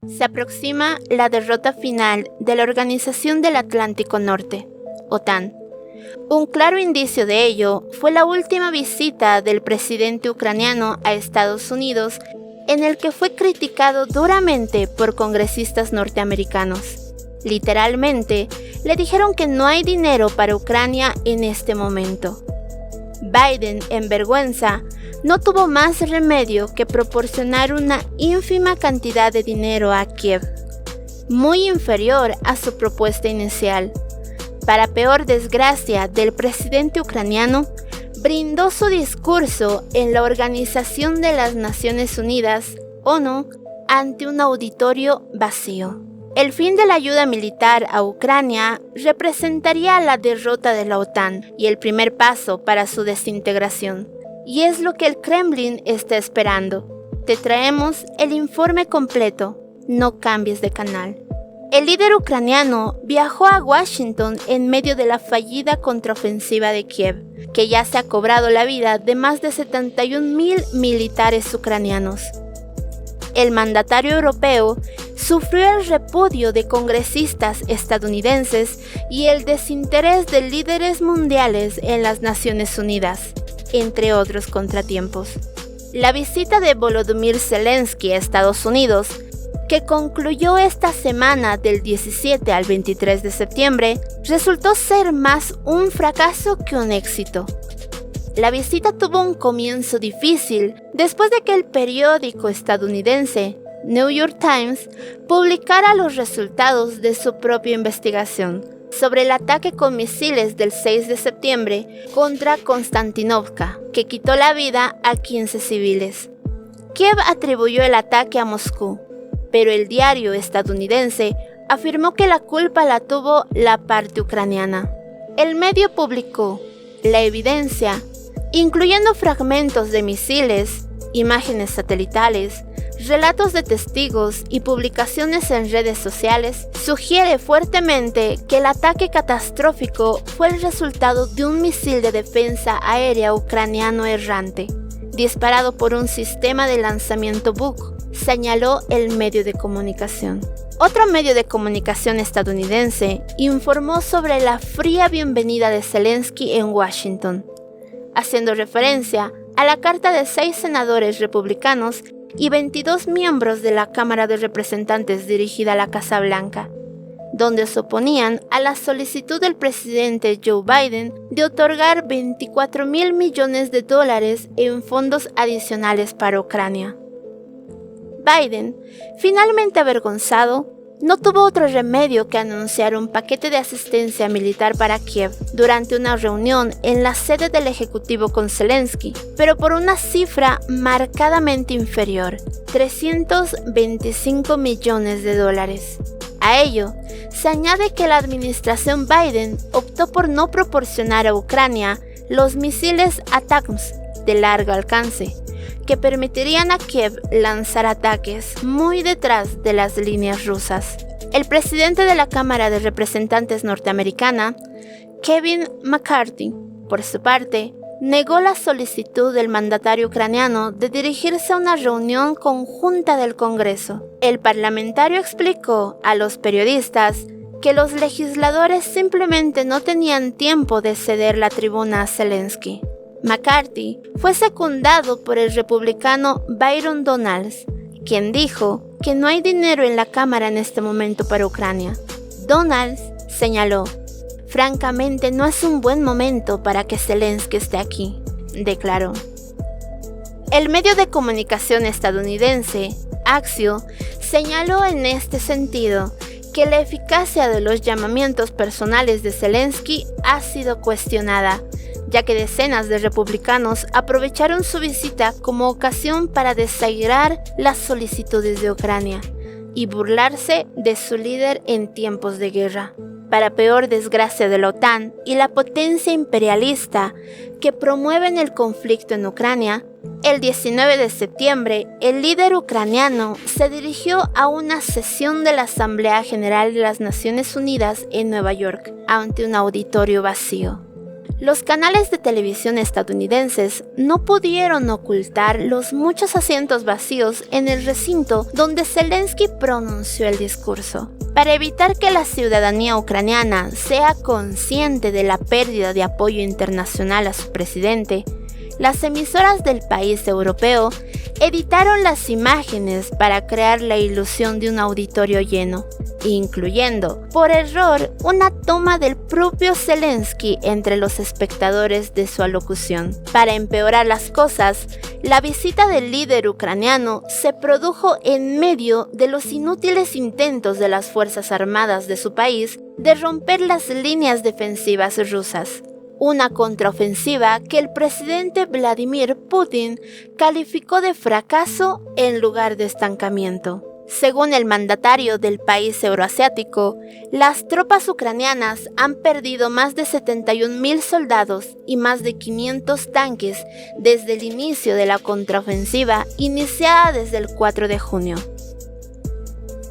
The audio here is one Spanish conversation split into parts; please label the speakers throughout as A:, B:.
A: Se aproxima la derrota final de la Organización del Atlántico Norte, OTAN. Un claro indicio de ello fue la última visita del presidente ucraniano a Estados Unidos, en el que fue criticado duramente por congresistas norteamericanos. Literalmente, le dijeron que no hay dinero para Ucrania en este momento. Biden, en vergüenza, no tuvo más remedio que proporcionar una ínfima cantidad de dinero a Kiev, muy inferior a su propuesta inicial. Para peor desgracia del presidente ucraniano, brindó su discurso en la Organización de las Naciones Unidas, ONU, ante un auditorio vacío. El fin de la ayuda militar a Ucrania representaría la derrota de la OTAN y el primer paso para su desintegración. Y es lo que el Kremlin está esperando. Te traemos el informe completo, no cambies de canal. El líder ucraniano viajó a Washington en medio de la fallida contraofensiva de Kiev, que ya se ha cobrado la vida de más de 71,000 militares ucranianos. El mandatario europeo sufrió el repudio de congresistas estadounidenses y el desinterés de líderes mundiales en las Naciones Unidas, entre otros contratiempos. La visita de Volodymyr Zelensky a Estados Unidos, que concluyó esta semana del 17 al 23 de septiembre, resultó ser más un fracaso que un éxito. La visita tuvo un comienzo difícil después de que el periódico estadounidense New York Times publicara los resultados de su propia investigación sobre el ataque con misiles del 6 de septiembre contra Konstantinovka, que quitó la vida a 15 civiles. Kiev atribuyó el ataque a Moscú, pero el diario estadounidense afirmó que la culpa la tuvo la parte ucraniana. El medio publicó la evidencia, incluyendo fragmentos de misiles, imágenes satelitales, relatos de testigos y publicaciones en redes sociales, sugiere fuertemente que el ataque catastrófico fue el resultado de un misil de defensa aérea ucraniano errante, disparado por un sistema de lanzamiento Buk, señaló el medio de comunicación. Otro medio de comunicación estadounidense informó sobre la fría bienvenida de Zelensky en Washington, haciendo referencia a la carta de 6 senadores republicanos y 22 miembros de la Cámara de Representantes dirigida a la Casa Blanca, donde se oponían a la solicitud del presidente Joe Biden de otorgar $24,000 millones en fondos adicionales para Ucrania. Biden, finalmente avergonzado, no tuvo otro remedio que anunciar un paquete de asistencia militar para Kiev durante una reunión en la sede del Ejecutivo con Zelensky, pero por una cifra marcadamente inferior, $325 millones. A ello, se añade que la administración Biden optó por no proporcionar a Ucrania los misiles ATACMS de largo alcance, que permitirían a Kiev lanzar ataques muy detrás de las líneas rusas. El presidente de la Cámara de Representantes norteamericana, Kevin McCarthy, por su parte, negó la solicitud del mandatario ucraniano de dirigirse a una reunión conjunta del Congreso. El parlamentario explicó a los periodistas que los legisladores simplemente no tenían tiempo de ceder la tribuna a Zelensky. McCarthy fue secundado por el republicano Byron Donalds, quien dijo que no hay dinero en la Cámara en este momento para Ucrania. Donalds señaló: "Francamente no es un buen momento para que Zelensky esté aquí", declaró. El medio de comunicación estadounidense, Axios, señaló en este sentido que la eficacia de los llamamientos personales de Zelensky ha sido cuestionada, ya que decenas de republicanos aprovecharon su visita como ocasión para desairar las solicitudes de Ucrania y burlarse de su líder en tiempos de guerra. Para peor desgracia de la OTAN y la potencia imperialista que promueven el conflicto en Ucrania, el 19 de septiembre, el líder ucraniano se dirigió a una sesión de la Asamblea General de las Naciones Unidas en Nueva York, ante un auditorio vacío. Los canales de televisión estadounidenses no pudieron ocultar los muchos asientos vacíos en el recinto donde Zelensky pronunció el discurso. Para evitar que la ciudadanía ucraniana sea consciente de la pérdida de apoyo internacional a su presidente, las emisoras del país europeo editaron las imágenes para crear la ilusión de un auditorio lleno, incluyendo, por error, una toma del propio Zelensky entre los espectadores de su alocución. Para empeorar las cosas, la visita del líder ucraniano se produjo en medio de los inútiles intentos de las Fuerzas Armadas de su país de romper las líneas defensivas rusas. Una contraofensiva que el presidente Vladimir Putin calificó de fracaso en lugar de estancamiento. Según el mandatario del país euroasiático, las tropas ucranianas han perdido más de 71.000 soldados y más de 500 tanques desde el inicio de la contraofensiva iniciada desde el 4 de junio.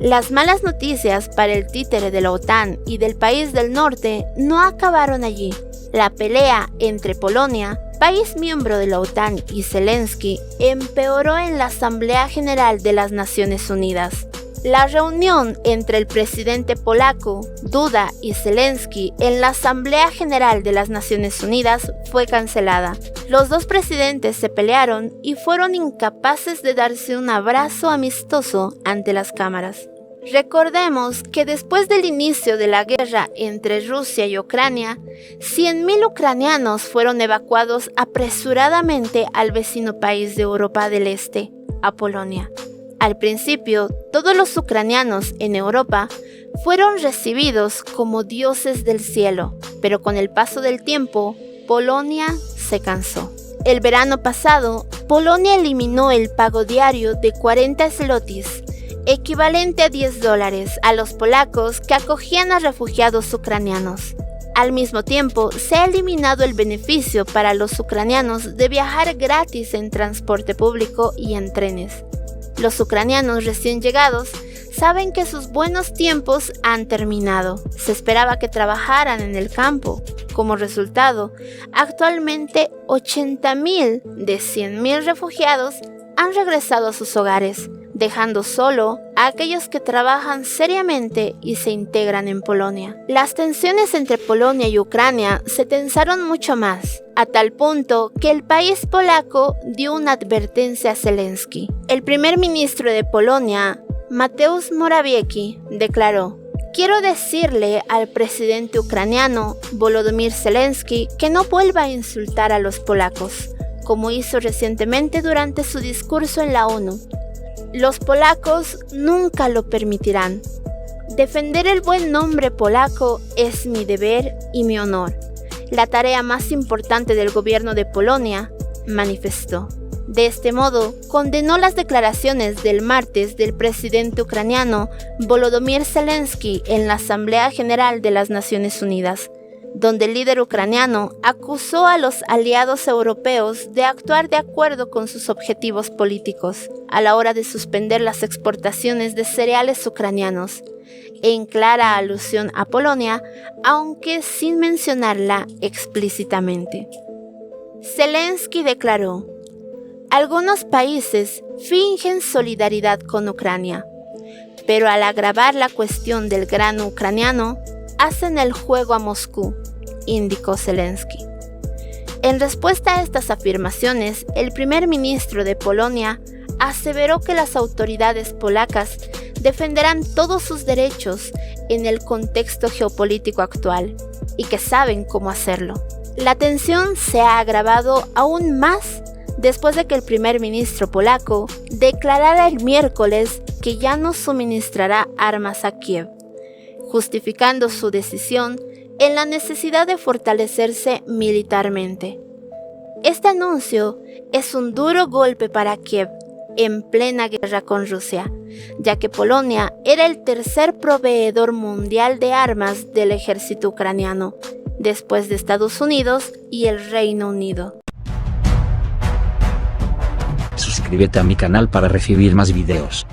A: Las malas noticias para el títere de la OTAN y del país del norte no acabaron allí. La pelea entre Polonia, país miembro de la OTAN, y Zelensky empeoró en la Asamblea General de las Naciones Unidas. La reunión entre el presidente polaco, Duda, y Zelensky en la Asamblea General de las Naciones Unidas fue cancelada. Los dos presidentes se pelearon y fueron incapaces de darse un abrazo amistoso ante las cámaras. Recordemos que después del inicio de la guerra entre Rusia y Ucrania, 100.000 ucranianos fueron evacuados apresuradamente al vecino país de Europa del Este, a Polonia. Al principio, todos los ucranianos en Europa fueron recibidos como dioses del cielo, pero con el paso del tiempo, Polonia se cansó. El verano pasado, Polonia eliminó el pago diario de 40 zlotys, equivalente a $10, a los polacos que acogían a refugiados ucranianos. Al mismo tiempo, se ha eliminado el beneficio para los ucranianos de viajar gratis en transporte público y en trenes. Los ucranianos recién llegados saben que sus buenos tiempos han terminado. Se esperaba que trabajaran en el campo. Como resultado, actualmente 80.000 de 100.000 refugiados han regresado a sus hogares, dejando solo a aquellos que trabajan seriamente y se integran en Polonia. Las tensiones entre Polonia y Ucrania se tensaron mucho más, a tal punto que el país polaco dio una advertencia a Zelensky. El primer ministro de Polonia, Mateusz Morawiecki, declaró: "Quiero decirle al presidente ucraniano Volodymyr Zelensky que no vuelva a insultar a los polacos, como hizo recientemente durante su discurso en la ONU. Los polacos nunca lo permitirán. Defender el buen nombre polaco es mi deber y mi honor, la tarea más importante del gobierno de Polonia", manifestó. De este modo, condenó las declaraciones del martes del presidente ucraniano Volodymyr Zelensky en la Asamblea General de las Naciones Unidas, donde el líder ucraniano acusó a los aliados europeos de actuar de acuerdo con sus objetivos políticos a la hora de suspender las exportaciones de cereales ucranianos, en clara alusión a Polonia, aunque sin mencionarla explícitamente. Zelensky declaró: "Algunos países fingen solidaridad con Ucrania, pero al agravar la cuestión del grano ucraniano, hacen el juego a Moscú", indicó Zelensky. En respuesta a estas afirmaciones, el primer ministro de Polonia aseveró que las autoridades polacas defenderán todos sus derechos en el contexto geopolítico actual y que saben cómo hacerlo. La tensión se ha agravado aún más después de que el primer ministro polaco declarara el miércoles que ya no suministrará armas a Kiev, justificando su decisión en la necesidad de fortalecerse militarmente. Este anuncio es un duro golpe para Kiev en plena guerra con Rusia, ya que Polonia era el tercer proveedor mundial de armas del ejército ucraniano, después de Estados Unidos y el Reino Unido.
B: Suscríbete a mi canal para recibir más videos.